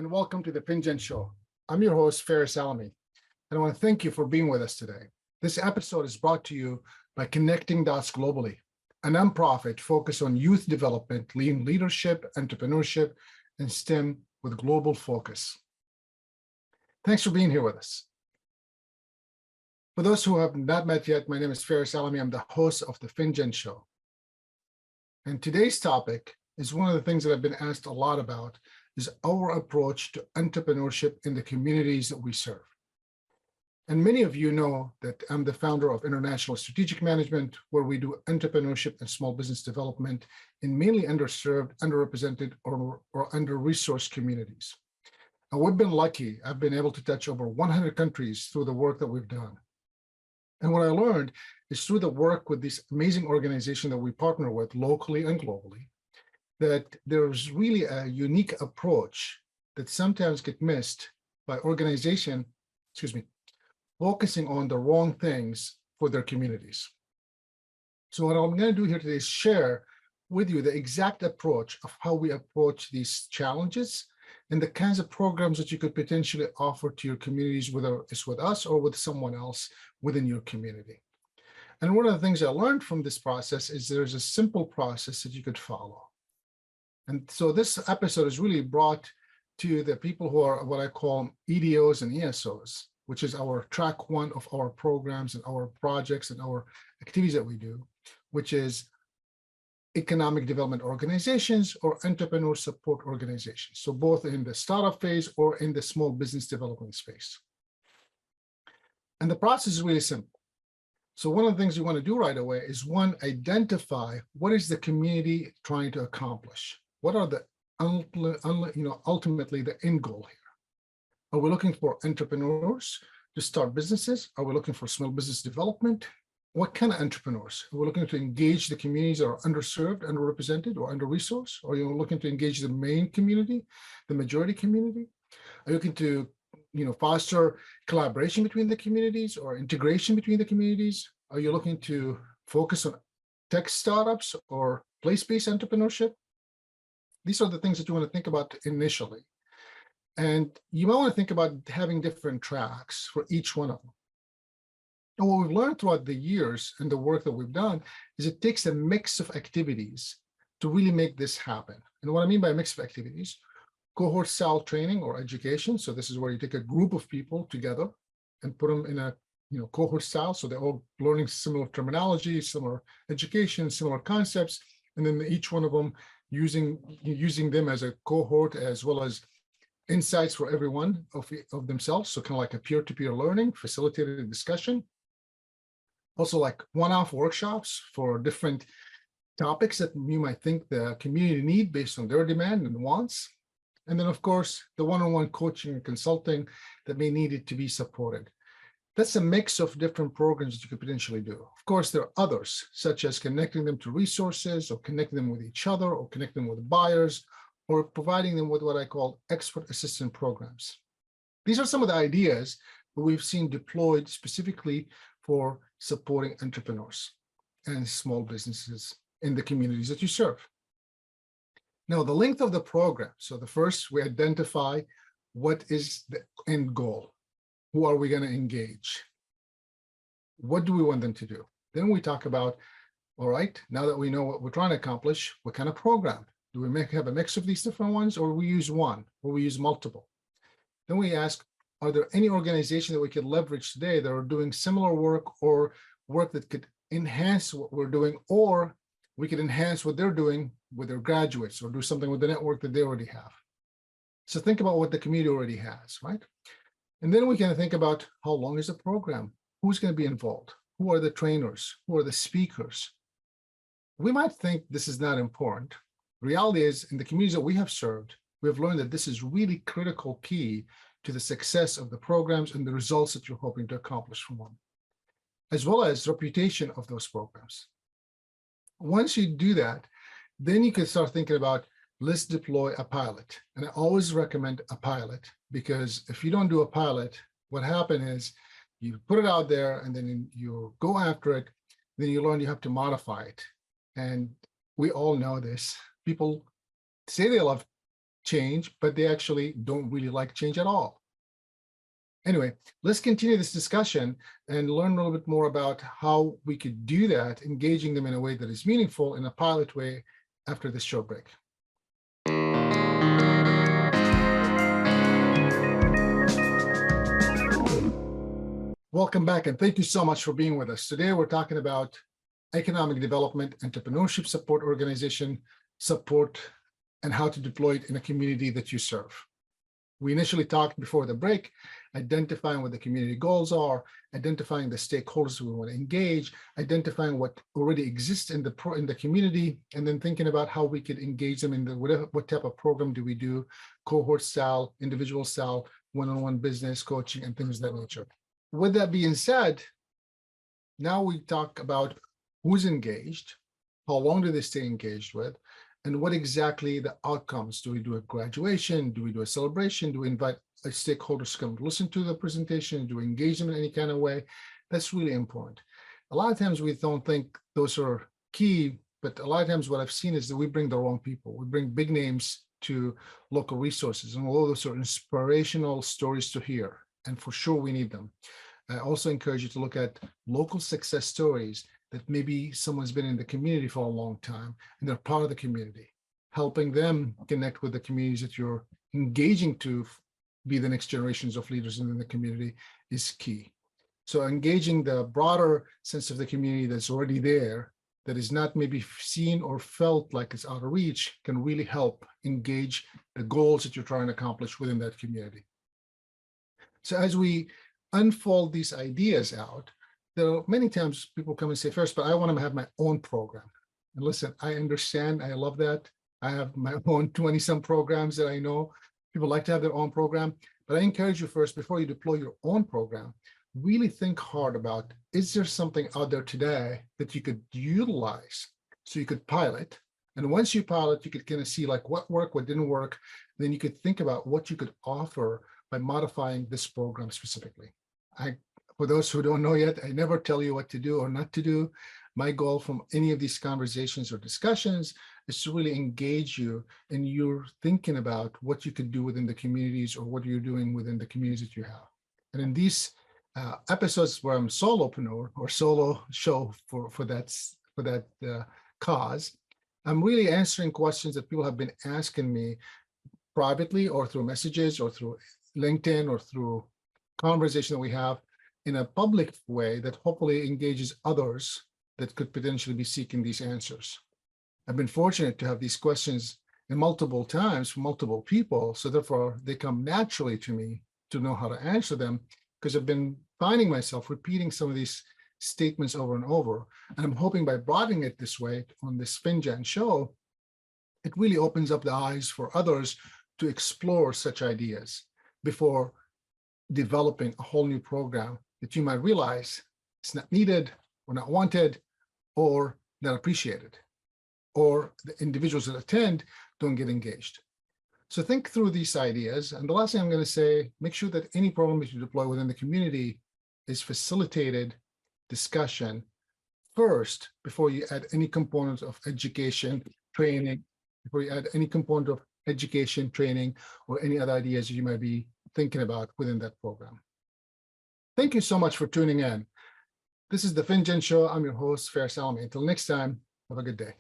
and welcome to the Finjan Show. I'm your host, Faris Alami, and I want to thank you for being with us today. This episode is brought to you by Connecting Dots Globally, a nonprofit focused on youth development, lean leadership, entrepreneurship, and STEM with global focus. Thanks for being here with us. For those who have not met yet, my name is Faris Alami. I'm the host of the Finjan Show. And today's topic is one of the things that I've been asked a lot about, is our approach to entrepreneurship in the communities that we serve. And many of you know that I'm the founder of International Strategic Management, where we do entrepreneurship and small business development in mainly underserved, underrepresented, or under-resourced communities. And we've been lucky. I've been able to touch over 100 countries through the work that we've done. And what I learned is through the work with this amazing organization that we partner with locally and globally, that there's really a unique approach that sometimes get missed by focusing on the wrong things for their communities. So what I'm going to do here today is share with you the exact approach of how we approach these challenges and the kinds of programs that you could potentially offer to your communities, whether it's with us or with someone else within your community. And one of the things I learned from this process is there's a simple process that you could follow. And so this episode is really brought to the people who are what I call EDOs and ESOs, which is our track one of our programs and our projects and our activities that we do, which is economic development organizations or entrepreneur support organizations. So both in the startup phase or in the small business development space. And the process is really simple. So one of the things you want to do right away is, one, identify what is the community trying to accomplish. What are the ultimately the end goal here? Are we looking for entrepreneurs to start businesses? Are we looking for small business development? What kind of entrepreneurs? Are we looking to engage the communities that are underserved, underrepresented, or under-resourced? Are you looking to engage the main community, the majority community? Are you looking to foster collaboration between the communities or integration between the communities? Are you looking to focus on tech startups or place-based entrepreneurship? These are the things that you want to think about initially. And you might want to think about having different tracks for each one of them. And what we've learned throughout the years and the work that we've done is it takes a mix of activities to really make this happen. And what I mean by a mix of activities, cohort style training or education. So this is where you take a group of people together and put them in a cohort style. So they're all learning similar terminology, similar education, similar concepts, and then each one of them using them as a cohort as well as insights for everyone of themselves. So kind of like a peer-to-peer learning, facilitated discussion. Also like one-off workshops for different topics that you might think the community need based on their demand and wants. And then of course, the one-on-one coaching and consulting that may need it to be supported. That's a mix of different programs that you could potentially do. Of course, there are others, such as connecting them to resources or connecting them with each other or connecting them with buyers or providing them with what I call expert assistant programs. These are some of the ideas that we've seen deployed specifically for supporting entrepreneurs and small businesses in the communities that you serve. Now, the length of the program. So the first, we identify what is the end goal. Who are we going to engage? What do we want them to do? Then we talk about, all right, now that we know what we're trying to accomplish, what kind of program? Do we have a mix of these different ones, or we use one, or we use multiple? Then we ask, are there any organizations that we could leverage today that are doing similar work or work that could enhance what we're doing, or we could enhance what they're doing with their graduates or do something with the network that they already have? So think about what the community already has, right? And then we can think about how long is the program? Who's going to be involved? Who are the trainers? Who are the speakers? We might think this is not important. Reality is, in the communities that we have served, we have learned that this is really critical key to the success of the programs and the results that you're hoping to accomplish from them, as well as reputation of those programs. Once you do that, then you can start thinking about, let's deploy a pilot. And I always recommend a pilot, because if you don't do a pilot, what happens is you put it out there and then you go after it, then you learn you have to modify it. And we all know this. People say they love change, but they actually don't really like change at all. Anyway, let's continue this discussion and learn a little bit more about how we could do that, engaging them in a way that is meaningful in a pilot way after this short break. Welcome back, and thank you so much for being with us. Today, we're talking about economic development, entrepreneurship support, organization support, and how to deploy it in a community that you serve. We initially talked before the break, identifying what the community goals are, identifying the stakeholders we want to engage, identifying what already exists in the community, and then thinking about how we could engage them in what type of program do we do, cohort style, individual style, one-on-one business coaching, and things of that nature. With that being said, now we talk about who's engaged, how long do they stay engaged with, and what exactly the outcomes. Do we do a graduation? Do we do a celebration? Do we invite stakeholders to come listen to the presentation? Do we engage them in any kind of way? That's really important. A lot of times we don't think those are key, but a lot of times what I've seen is that we bring the wrong people. We bring big names to local resources, and all those are inspirational stories to hear, and for sure we need them. I also encourage you to look at local success stories that maybe someone's been in the community for a long time and they're part of the community. Helping them connect with the communities that you're engaging to be the next generations of leaders in the community is key. So engaging the broader sense of the community that's already there, that is not maybe seen or felt like it's out of reach, can really help engage the goals that you're trying to accomplish within that community. So as we unfold these ideas out, there are many times people come and say, first, but I want to have my own program. And listen, I understand. I love that. I have my own 20-some programs that I know. People like to have their own program. But I encourage you first, before you deploy your own program, really think hard about, is there something out there today that you could utilize so you could pilot? And once you pilot, you could kind of see like what worked, what didn't work. Then you could think about what you could offer by modifying this program specifically. For those who don't know yet, I never tell you what to do or not to do. My goal from any of these conversations or discussions is to really engage you in your thinking about what you could do within the communities or what you're doing within the communities that you have. And in these episodes where I'm solopreneur or solo show for that cause, I'm really answering questions that people have been asking me privately or through messages or through LinkedIn or through conversation that we have in a public way that hopefully engages others that could potentially be seeking these answers. I've been fortunate to have these questions in multiple times from multiple people, so therefore they come naturally to me to know how to answer them, because I've been finding myself repeating some of these statements over and over. And I'm hoping by broadening it this way on this Finjan Show, it really opens up the eyes for others to explore such ideas before developing a whole new program that you might realize it's not needed or not wanted or not appreciated, or the individuals that attend don't get engaged. So think through these ideas. And the last thing I'm going to say, make sure that any program that you deploy within the community is facilitated discussion first before you add any component of education, training, or any other ideas you might be thinking about within that program. Thank you so much for tuning in. This is the Finjan Show. I'm your host, Faris Alami. Until next time, have a good day.